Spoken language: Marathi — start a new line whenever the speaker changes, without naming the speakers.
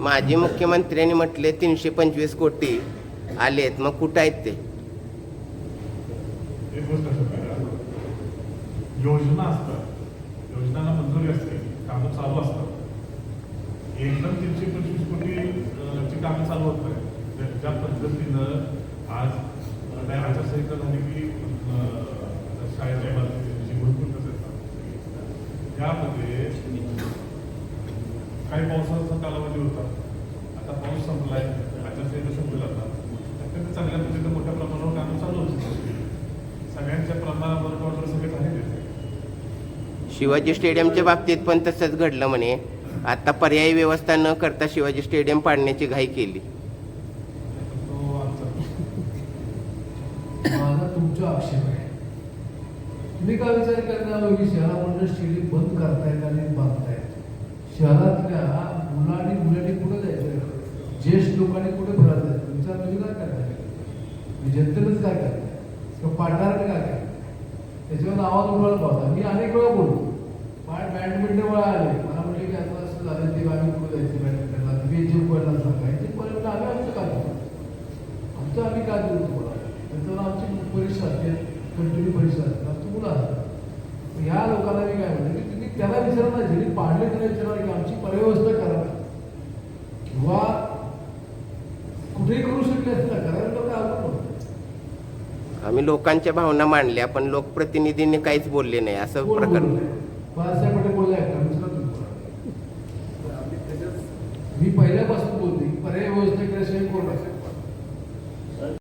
माजी मुख्यमंत्र्यांनी म्हटले 325 कोटी आलेत, मग कुठं आहेत ते?
एक गोष्ट योजना असतात, योजनांना मंजुरी असते, कामं चालू असतात. एकदम 325 कोटी कामं चालू होत नाही. ज्या पद्धतीनं आज आचारसंहिता झाली की शाळेच्या बाजूची भरपूर कसं त्यामध्ये काही पावसाचा कालावधी होता. आता पाऊस संपलाय, आचारसंहिता संपली आता अत्यंत चांगल्या पद्धतीनं मोठ्या प्रमाणावर कामं चालू होती. सगळ्यांच्या प्रमाणाबरोबर सगळे झाले.
शिवाजी स्टेडियमच्या बाबतीत पण तसंच घडलं म्हणे. आता पर्यायी व्यवस्था न करता शिवाजी स्टेडियम पाडण्याची घाई केली.
माझा तुमचा आक्षेप आहे. तुम्ही काय विचार करणार की शहरामधलं स्टेडियम बंद करतायत आणि बांधतायत? शहरातल्या मुलांनी मुलांनी कुठे जायचं? ज्येष्ठ लोकांनी कुठे फिरत जायचं? विचार तुम्ही काय करताय? जनतेनंच काय करताय किंवा पाडणाऱ्याने काय करताय? त्याच्यावर आवाज उठवायला पाहता. मी अनेक वेळा बोलतो, बॅडमिंटन वेळा आले, मला म्हटले की असं असं झालं ते आम्ही कुठे जायचं बॅडमिंटनला, तुम्ही जे पडला सांगायचे पण आम्ही आमचं काय करतो, आमचं आम्ही काय करू तुम्हाला? त्याच्यावर आमची परीक्षा असते, कंटिन्यू परीक्षा असते, आमची मुलं असतात. ह्या लोकांना मी काय म्हणतो की तुम्ही त्याला विचारा ना, जरी पाडले त्याला विचारा की आमची पर्यवस्था करा किंवा कुठेही करू शकले असते ना, करायला लोक आवडत नव्हतं.
आम्ही लोकांच्या भावना मांडल्या, पण लोकप्रतिनिधींनी काहीच बोलले नाही, असं प्रकरण.
बाळासाहेब पटेल बोलले मी पहिल्यापासून